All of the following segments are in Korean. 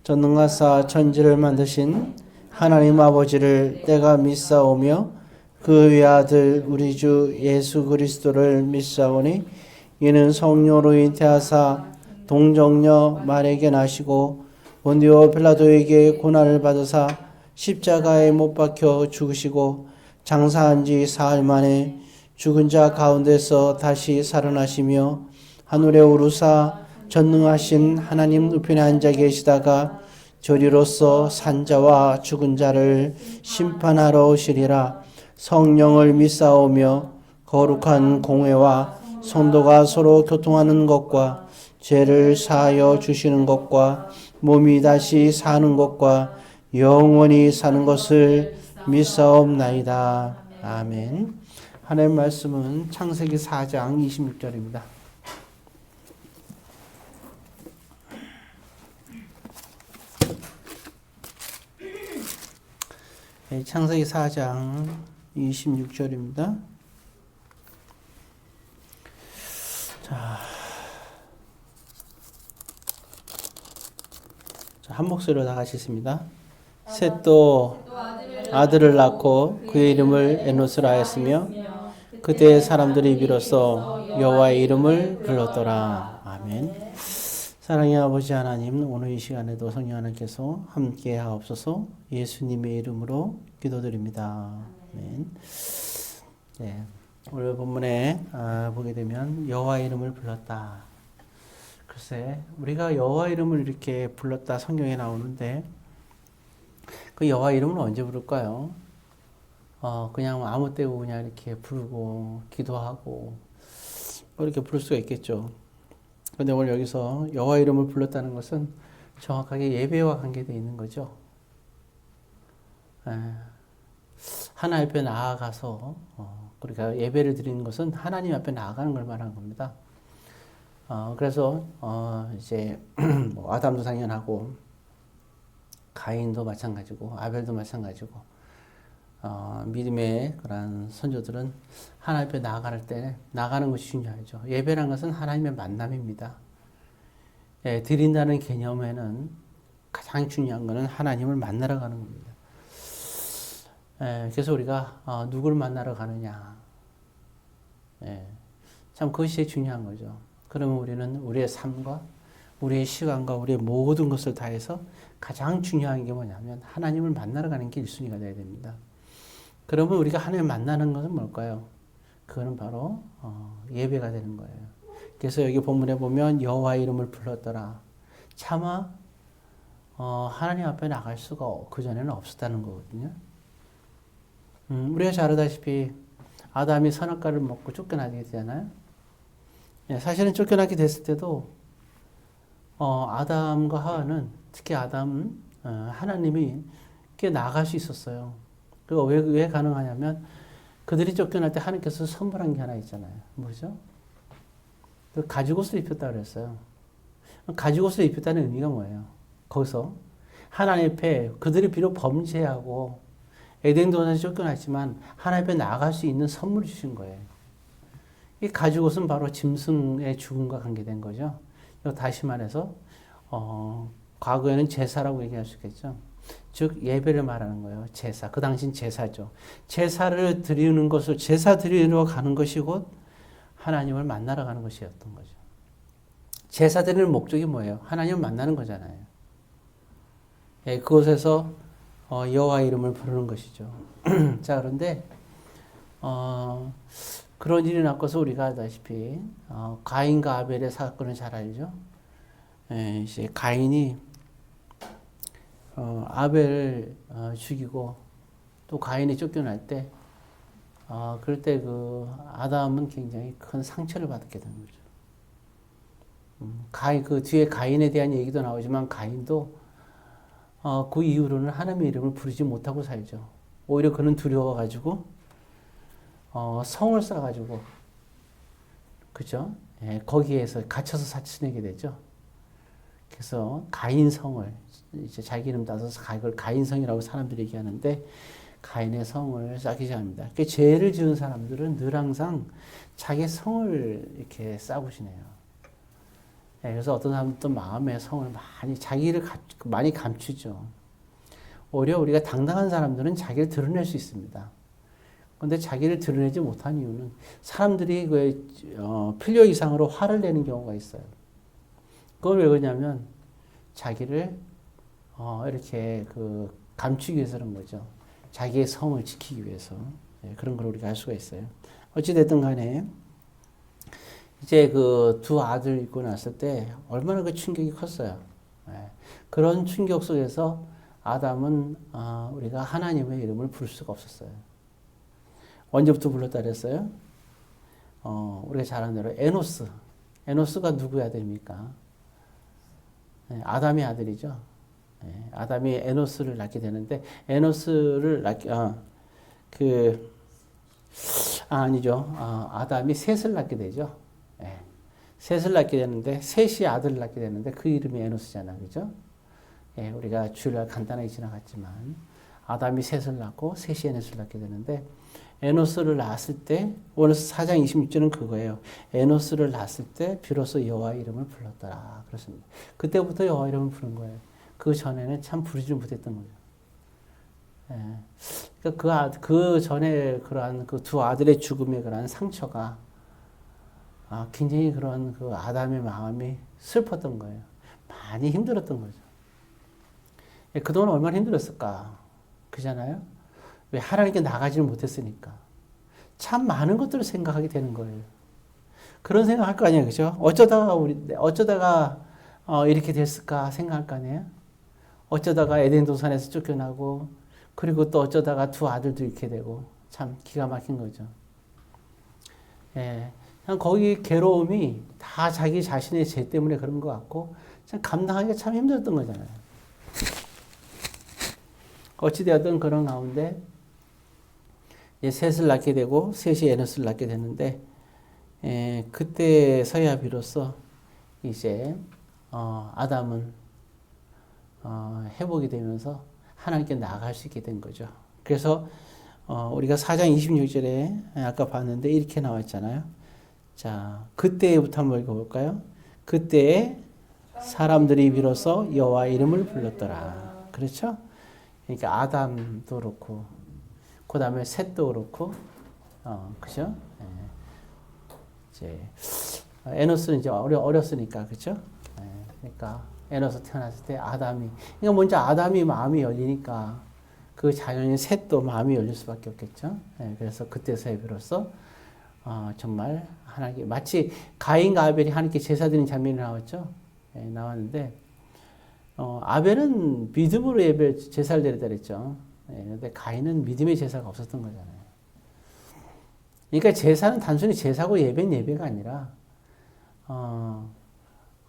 전능하사 천지를 만드신 하나님 아버지를 내가 믿사오며 그 외아들 우리 주 예수 그리스도를 믿사오니 이는 성령으로 잉태하사 동정녀 마리아에게 나시고 본디오 빌라도에게 고난을 받으사 십자가에 못 박혀 죽으시고 장사한 지 사흘 만에 죽은 자 가운데서 다시 살아나시며 하늘에 오르사 전능하신 하나님 우편에 앉아 계시다가 저리로서 산자와 죽은 자를 심판하러 오시리라. 성령을 믿사오며 거룩한 공회와 성도가 서로 교통하는 것과 죄를 사하여 주시는 것과 몸이 다시 사는 것과 영원히 사는 것을 믿사옵나이다. 아멘. 하나님의 말씀은 창세기 4장 26절입니다. 창세기 4장 26절입니다. 자, 한 목소리로 다 같이 있습니다. 셋도 아들을 낳고 그의 이름을 에노스라 하였으며 그때 사람들이 비로소 여호와의 이름을 불렀더라. 아멘. 사랑의 아버지 하나님, 오늘 이 시간에도 성령 하나님께서 함께 하옵소서. 예수님의 이름으로 기도드립니다. 아멘. 네, 오늘 본문에 보게 되면 여호와의 이름을 불렀다. 글쎄, 우리가 여호와 이름을 이렇게 불렀다 성경에 나오는데 그 여호와 이름을 언제 부를까요? 그냥 아무 때고 그냥 이렇게 부르고 기도하고 이렇게 부를 수가 있겠죠. 그런데 오늘 여기서 여호와 이름을 불렀다는 것은 정확하게 예배와 관계되어 있는 거죠. 하나님 앞에 나아가서 그러니까 예배를 드리는 것은 하나님 앞에 나아가는 걸 말하는 겁니다. 그래서 이제 뭐 아담도 당연하고 가인도 마찬가지고 아벨도 마찬가지고 믿음의 그런 선조들은 하나님 앞에 나아갈 때 나가는 것이 중요하죠. 예배라는 것은 하나님의 만남입니다. 예, 드린다는 개념에는 가장 중요한 것은 하나님을 만나러 가는 겁니다. 예, 그래서 우리가 누구를 만나러 가느냐, 예, 참 그것이 제일 중요한 거죠. 그러면 우리는 우리의 삶과 우리의 시간과 우리의 모든 것을 다해서 가장 중요한 게 뭐냐면 하나님을 만나러 가는 게 1순위가 돼야 됩니다. 그러면 우리가 하나님을 만나는 것은 뭘까요? 그거는 바로 예배가 되는 거예요. 그래서 여기 본문에 보면 여호와의 이름을 불렀더라. 차마 하나님 앞에 나갈 수가 그전에는 없었다는 거거든요. 우리가 잘 알다시피 아담이 선악과를 먹고 쫓겨나게 되잖아요. 예, 사실은 쫓겨나게 됐을 때도 아담과 하와는 특히 아담은 하나님이 꽤 나아갈 수 있었어요. 그거 왜 가능하냐면 그들이 쫓겨날 때 하나님께서 선물한 게 하나 있잖아요. 뭐죠? 그 가죽옷을 입혔다 그랬어요. 가죽옷을 입혔다는 의미가 뭐예요? 거기서 하나님 앞에 그들이 비록 범죄하고 에덴 동산에서 쫓겨났지만 하나님 앞에 나아갈 수 있는 선물을 주신 거예요. 이 가죽옷은 바로 짐승의 죽음과 관계된 거죠. 다시 말해서 과거에는 제사라고 얘기할 수 있겠죠. 즉 예배를 말하는 거예요. 제사. 그 당시는 제사죠. 제사를 드리는 것을 제사 드리러 가는 것이 곧 하나님을 만나러 가는 것이었던 거죠. 제사 드리는 목적이 뭐예요? 하나님을 만나는 거잖아요. 예, 그곳에서 여호와 이름을 부르는 것이죠. 자, 그런데 그런 일이 났고서 우리가 알다시피 가인과 아벨의 사건을 잘 알죠. 예, 이제 가인이 아벨을 죽이고 또 가인이 쫓겨날 때 그럴 때 그 아담은 굉장히 큰 상처를 받게 되는 거죠. 그 뒤에 가인에 대한 얘기도 나오지만 가인도 그 이후로는 하나님의 이름을 부르지 못하고 살죠. 오히려 그는 두려워가지고 성을 쌓아가지고 그죠? 예, 거기에서 갇혀서 사치내게 되죠. 그래서 가인성을 이제 자기 이름 따서 그걸 가인성이라고 사람들이 얘기하는데 가인의 성을 쌓기 시작합니다. 그러니까 죄를 지은 사람들은 늘 항상 자기 성을 이렇게 쌓고 지내요. 그래서 어떤 사람들도 마음의 성을 자기를 많이 감추죠. 오히려 우리가 당당한 사람들은 자기를 드러낼 수 있습니다. 그런데 자기를 드러내지 못한 이유는 사람들이 필요 이상으로 화를 내는 경우가 있어요. 그걸 왜 그러냐면 자기를 이렇게 감추기 위해서 그런 거죠. 자기의 성을 지키기 위해서. 그런 걸 우리가 알 수가 있어요. 어찌됐든 간에 이제 두 아들 있고 났을 때 얼마나 충격이 컸어요. 그런 충격 속에서 아담은 우리가 하나님의 이름을 부를 수가 없었어요. 언제부터 불렀다 그랬어요? 우리가 잘 아는 대로 에노스. 에노스가 누구의 아들입니까? 아담의 아들이죠. 아담이 에노스를 낳게 되는데 에노스를 아니죠. 아담이 셋을 낳게 되죠. 셋을 낳게 되는데 셋이 아들을 낳게 되는데 그 이름이 에노스잖아, 그죠? 우리가 주일날 간단하게 지나갔지만 아담이 셋을 낳고 셋이 에노스를 낳게 되는데 에노스를 낳았을 때 오늘서 4장 26절은 그거예요. 에노스를 낳았을 때 비로소 여호와의 이름을 불렀더라. 그렇습니다. 그때부터 여호와 이름을 부른 거예요. 그 전에는 참 부르지 못했던 거죠. 그러니까 그 전에 그러한 두 아들의 죽음에 그러한 상처가 굉장히 그런 아담의 마음이 슬펐던 거예요. 많이 힘들었던 거죠. 그동안 얼마나 힘들었을까? 그잖아요? 왜 하나님께 나가지를 못했으니까. 참 많은 것들을 생각하게 되는 거예요. 그런 생각할 거 아니에요, 그죠? 어쩌다가 이렇게 됐을까 생각할 거 아니에요? 어쩌다가 에덴 동산에서 쫓겨나고, 그리고 또 어쩌다가 두 아들도 잃게 되고, 참 기가 막힌 거죠. 그냥 거기 괴로움이 다 자기 자신의 죄 때문에 그런 것 같고, 참 감당하기가 참 힘들었던 거잖아요. 어찌되었든 그런 가운데, 셋을 낳게 되고 셋이 에노스를 낳게 되는데 그때서야 비로소 이제 아담은 회복이 되면서 하나님께 나아갈 수 있게 된 거죠. 그래서 우리가 4장 26절에 아까 봤는데 이렇게 나와 있잖아요. 자, 그때부터 한번 읽어볼까요? 그때에 사람들이 비로소 여호와 이름을 불렀더라. 그렇죠? 그러니까 아담도 그렇고 그 다음에 셋도 그렇고, 그죠? 이제, 에노스는 이제 어렸으니까, 그죠? 그러니까, 에노스 태어났을 때 그러니까 먼저 아담이 마음이 열리니까 그 자녀인 셋도 마음이 열릴 수밖에 없겠죠? 그래서 그때서야 비로소, 정말 하나님, 마치 가인과 아벨이 하나님께 제사 드리는 장면이 나왔죠? 나왔는데, 아벨은 믿음으로 제사를 드렸다 그랬죠? 근데 가인은 믿음의 제사가 없었던 거잖아요. 그러니까 제사는 단순히 제사고 예배는 예배가 아니라,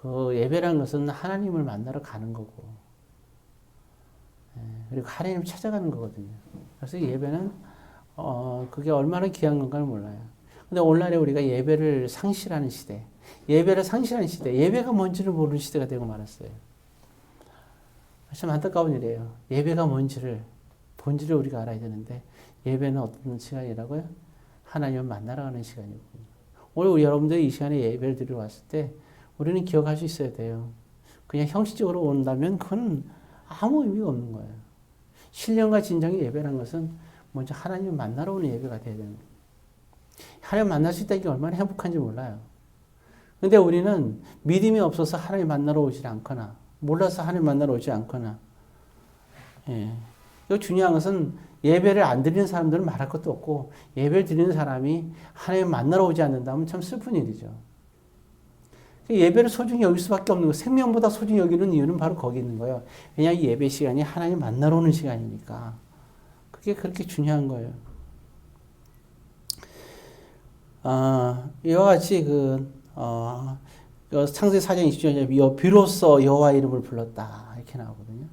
그 예배라는 것은 하나님을 만나러 가는 거고, 그리고 하나님을 찾아가는 거거든요. 그래서 예배는, 그게 얼마나 귀한 건가를 몰라요. 근데 오늘날에 우리가 예배를 상실하는 시대, 예배가 뭔지를 모르는 시대가 되고 말았어요. 참 안타까운 일이에요. 예배가 본질을 우리가 알아야 되는데 예배는 어떤 시간이라고요? 하나님을 만나러 가는 시간이거든요. 오늘 여러분들이 이 시간에 예배를 드리러 왔을 때 우리는 기억할 수 있어야 돼요. 그냥 형식적으로 온다면 그건 아무 의미가 없는 거예요. 신령과 진정의 예배라는 것은 먼저 하나님을 만나러 오는 예배가 돼야 되는 거예요. 하나님 만날 수 있다는 게 얼마나 행복한지 몰라요. 근데 우리는 믿음이 없어서 하나님 만나러 오지 않거나 몰라서 하나님 만나러 오지 않거나 이거 중요한 것은 예배를 안 드리는 사람들은 말할 것도 없고 예배를 드리는 사람이 하나님 만나러 오지 않는다면 참 슬픈 일이죠. 예배를 소중히 여길 수밖에 없는 거예요. 생명보다 소중히 여기는 이유는 바로 거기 있는 거예요. 왜냐하면 예배 시간이 하나님 만나러 오는 시간이니까. 그게 그렇게 중요한 거예요. 이와 같이 창세기 4장 20절에 비로소 여호와 이름을 불렀다 이렇게 나오거든요.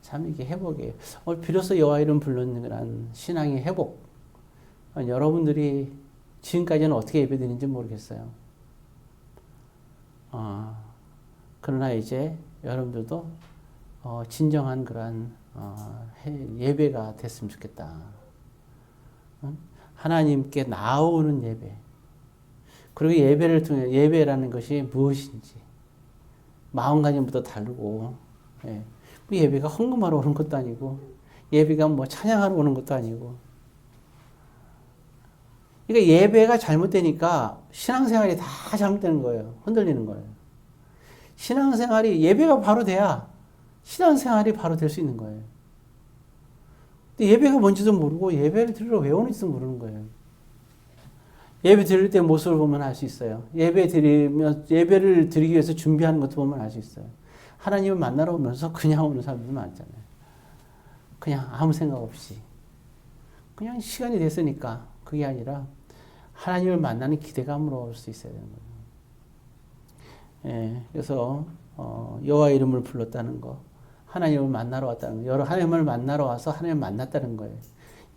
참 이게 회복이에요. 비로소 여호와 이름 부르는 그런 신앙의 회복. 여러분들이 지금까지는 어떻게 예배드리는지 모르겠어요. 그러나 이제 여러분들도 진정한 그런 예배가 됐으면 좋겠다. 하나님께 나오는 예배. 그리고 예배를 통해 예배라는 것이 무엇인지 마음가짐부터 다르고, 예. 뭐 예배가 헌금하러 오는 것도 아니고, 예배가 뭐 찬양하러 오는 것도 아니고. 그러니까 예배가 잘못되니까 신앙생활이 다 잘못되는 거예요. 흔들리는 거예요. 신앙생활이, 예배가 바로 돼야 신앙생활이 바로 될 수 있는 거예요. 근데 예배가 뭔지도 모르고 예배를 드리러 왜 오는지도 모르는 거예요. 예배 드릴 때 모습을 보면 알 수 있어요. 예배를 드리기 위해서 준비하는 것도 보면 알 수 있어요. 하나님을 만나러 오면서 그냥 오는 사람들 많잖아요. 그냥 아무 생각 없이. 그냥 시간이 됐으니까. 그게 아니라 하나님을 만나는 기대감으로 올 수 있어야 되는 거예요. 예, 그래서 여호와 이름을 불렀다는 거. 하나님을 만나러 왔다는 거. 하나님을 만나러 와서 하나님을 만났다는 거예요.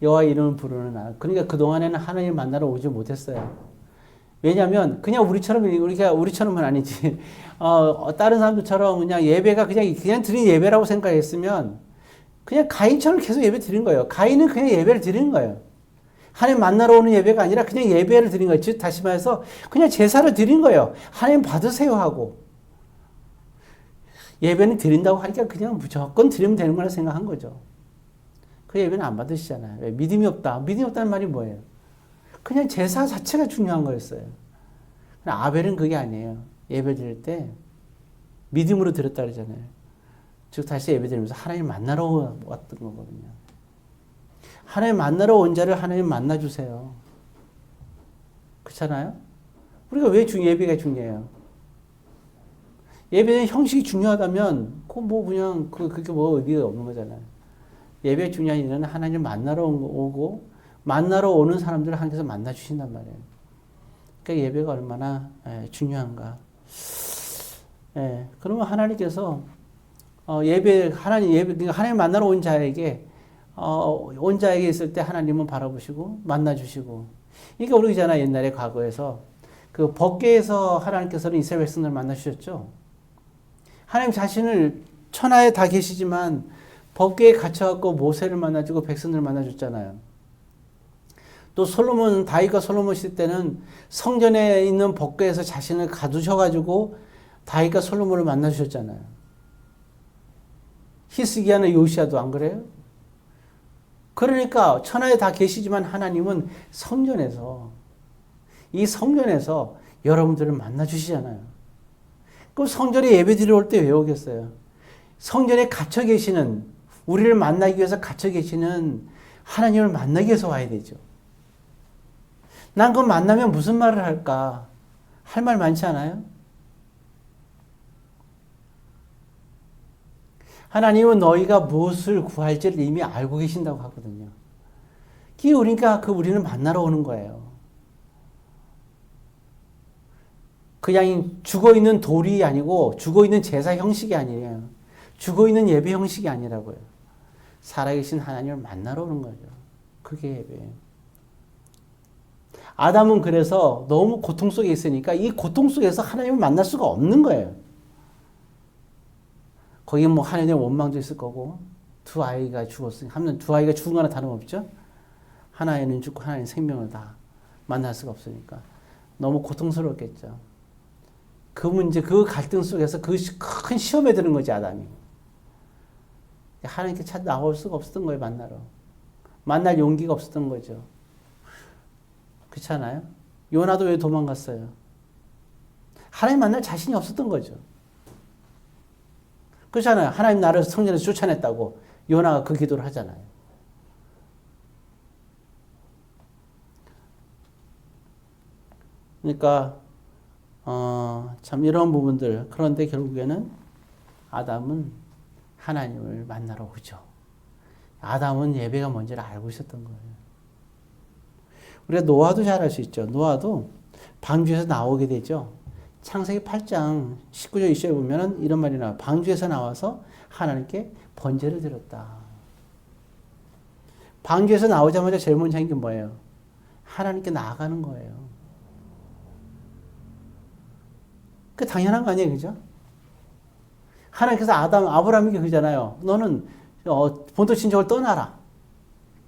여호와 이름을 부르는 날. 그러니까 그동안에는 하나님을 만나러 오지 못했어요. 왜냐하면 그냥 우리처럼은 아니지. 다른 사람들처럼 그냥 예배가 그냥 드린 예배라고 생각했으면 그냥 가인처럼 계속 예배 드린 거예요. 가인은 그냥 예배를 드리는 거예요. 하나님 만나러 오는 예배가 아니라 그냥 예배를 드린 거예요. 즉 다시 말해서 그냥 제사를 드린 거예요. 하나님 받으세요 하고. 예배는 드린다고 하니까 그냥 무조건 드리면 되는 거라 생각한 거죠. 그 예배는 안 받으시잖아요. 왜? 믿음이 없다. 믿음이 없다는 말이 뭐예요? 그냥 제사 자체가 중요한 거였어요. 아벨은 그게 아니에요. 예배 드릴 때 믿음으로 드렸다 그러잖아요. 즉 다시 예배 드리면서 하나님 만나러 왔던 거거든요. 하나님 만나러 온 자를 하나님 만나주세요. 그렇잖아요? 우리가 왜 예배가 중요해요? 예배는 형식이 중요하다면 그게 뭐 의미가 없는 거잖아요. 예배 중요한 일은 하나님 만나러 오고 만나러 오는 사람들을 하나님께서 만나 주신단 말이에요. 그러니까 예배가 얼마나 중요한가. 그러면 하나님께서 하나님 만나러 온 자에게 있을 때 하나님은 바라보시고 만나 주시고. 그러니까 우리잖아 옛날에 과거에서 그 법궤에서 하나님께서는 이스라엘 백성들을 만나 주셨죠. 하나님 자신을 천하에 다 계시지만 법궤에 갇혀갖고 모세를 만나주고 백성들을 만나줬잖아요. 또 다윗과 솔로몬 시대 때는 성전에 있는 법궤에서 자신을 가두셔가지고 다윗과 솔로몬을 만나주셨잖아요. 히스기야는 요시야도 안 그래요? 그러니까 천하에 다 계시지만 하나님은 이 성전에서 여러분들을 만나주시잖아요. 그럼 성전에 예배 드리러 올 때 왜 오겠어요? 성전에 갇혀 계시는, 우리를 만나기 위해서 갇혀 계시는 하나님을 만나기 위해서 와야 되죠. 난 그럼 만나면 무슨 말을 할까? 할 말 많지 않아요? 하나님은 너희가 무엇을 구할지를 이미 알고 계신다고 하거든요. 그러니까 우리는 만나러 오는 거예요. 그냥 죽어있는 돌이 아니고 죽어있는 제사 형식이 아니에요. 죽어있는 예배 형식이 아니라고요. 살아계신 하나님을 만나러 오는 거죠. 그게 예배예요. 아담은 그래서 너무 고통 속에 있으니까 이 고통 속에서 하나님을 만날 수가 없는 거예요. 거기에 뭐 하나님의 원망도 있을 거고 두 아이가 죽었으니 두 아이가 죽은 거나 다름없죠. 하나는 죽고 하나는 생명을 다 만날 수가 없으니까 너무 고통스럽겠죠. 그 문제, 그 갈등 속에서 그 큰 시험에 드는 거지 아담이. 하나님께 나올 수가 없었던 거예요. 만날 용기가 없었던 거죠. 그렇잖아요. 요나도 왜 도망갔어요? 하나님 만날 자신이 없었던 거죠. 그렇잖아요. 하나님 나를 성전에서 쫓아냈다고 요나가 그 기도를 하잖아요. 그러니까 참 이런 부분들. 그런데 결국에는 아담은 하나님을 만나러 오죠. 아담은 예배가 뭔지를 알고 있었던 거예요. 우리가 노아도 잘 알 수 있죠. 노아도 방주에서 나오게 되죠. 창세기 8장 19절 20절에 보면 이런 말이 나와요. 방주에서 나와서 하나님께 번제를 드렸다. 방주에서 나오자마자 제일 먼저 한 게 뭐예요? 하나님께 나아가는 거예요. 그 당연한 거 아니에요, 그죠? 하나님께서 아브라함에게 그러잖아요. 너는 본토 친척을 떠나라.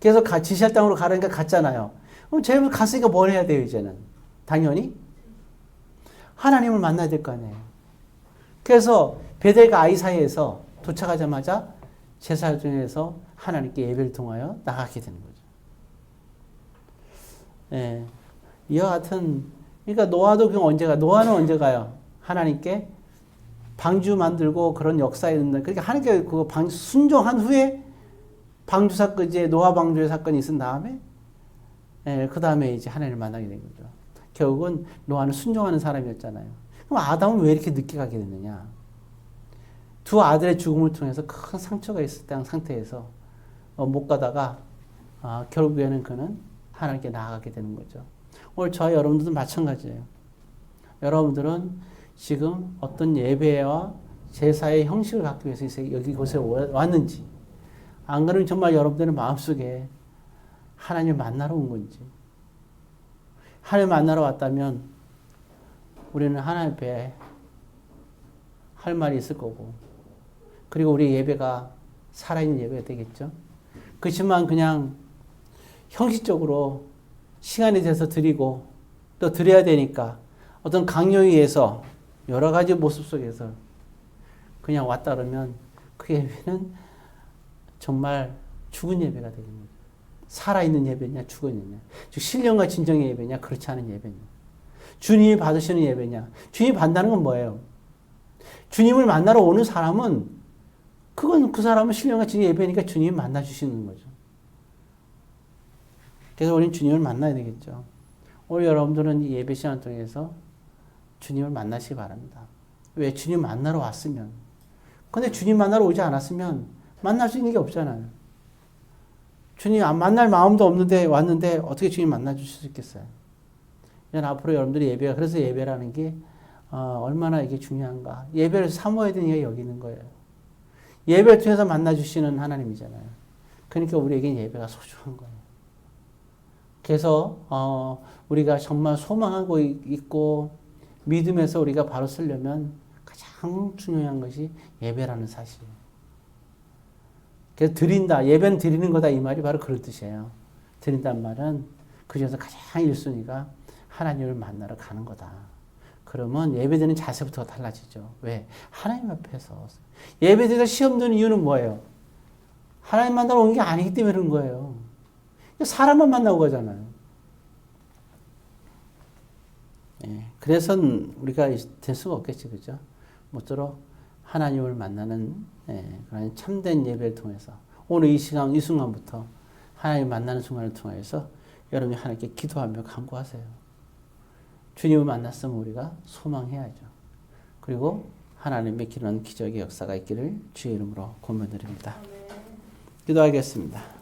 그래서 지시할 땅으로 가라니까 갔잖아요. 그럼 제일 갔으니까 뭘 해야 돼요, 이제는? 당연히 하나님을 만나야 될 거 아니에요. 그래서 베델과 아이 사이에서 도착하자마자 제사장에서 하나님께 예배를 통하여 나가게 되는 거죠. 예. 이와 같은, 그러니까 노아도 노아는 언제 가요? 하나님께 방주 만들고 그런 역사에 있는, 그러니까 하나님께 그 순종한 후에 방주 사건, 이제 노아 방주의 사건이 있은 다음에, 예, 그 다음에 이제 하나님을 만나게 된 거죠. 결국은 노아는 순종하는 사람이었잖아요. 그럼 아담은 왜 이렇게 늦게 가게 됐느냐? 두 아들의 죽음을 통해서 큰 상처가 있을 때 상태에서 못 가다가 결국에는 그는 하나님께 나아가게 되는 거죠. 오늘 저와 여러분들도 마찬가지예요. 여러분들은 지금 어떤 예배와 제사의 형식을 갖기 위해서 여기 곳에 왔는지, 안 그러면 정말 여러분들의 마음속에 하나님을 만나러 온 건지, 하나님 만나러 왔다면 우리는 하나님 앞에 할 말이 있을 거고, 그리고 우리 예배가 살아있는 예배가 되겠죠. 그렇지만 그냥 형식적으로 시간이 돼서 드리고 또 드려야 되니까 어떤 강요에 의해서 여러 가지 모습 속에서 그냥 왔다 그러면 그 예배는 정말 죽은 예배가 되는 거죠. 살아있는 예배냐 죽은 예배냐, 즉 신령과 진정의 예배냐 그렇지 않은 예배냐, 주님이 받으시는 예배냐. 주님이 받는다는 건 뭐예요? 주님을 만나러 오는 사람은 그 사람은 신령과 진정의 예배니까 주님이 만나주시는 거죠. 그래서 우리는 주님을 만나야 되겠죠. 오늘 여러분들은 이 예배 시간 통해서 주님을 만나시기 바랍니다. 왜? 주님 만나러 왔으면. 근데 주님 만나러 오지 않았으면 만날 수 있는 게 없잖아요. 주님 만날 마음도 없는데 왔는데 어떻게 주님 만나 주실 수 있겠어요? 앞으로 여러분들이 예배가, 그래서 예배라는 게 얼마나 이게 중요한가. 예배를 사모해야 되는 게 여기 있는 거예요. 예배를 통해서 만나 주시는 하나님이잖아요. 그러니까 우리에겐 예배가 소중한 거예요. 그래서 우리가 정말 소망하고 있고 믿음에서 우리가 바로 쓰려면 가장 중요한 것이 예배라는 사실이에요. 그래서 드린다, 예배는 드리는 거다, 이 말이 바로 그런 뜻이에요. 드린다는 말은 그 중에서 가장 1순위가 하나님을 만나러 가는 거다. 그러면 예배드리는 자세부터 달라지죠. 왜? 하나님 앞에서. 예배드리다 시험 드는 이유는 뭐예요? 하나님 만나러 온 게 아니기 때문에 그런 거예요. 사람만 만나고 가잖아요. 예, 그래서 우리가 될 수가 없겠지, 그죠? 모쪼록 하나님을 만나는 그런 참된 예배를 통해서 오늘 이 시간, 이 순간부터 하나님 만나는 순간을 통해서 여러분이 하나님께 기도하며 간구하세요. 주님을 만났으면 우리가 소망해야죠. 그리고 하나님의 기도하는 기적의 역사가 있기를 주의 이름으로 권면드립니다. 기도하겠습니다.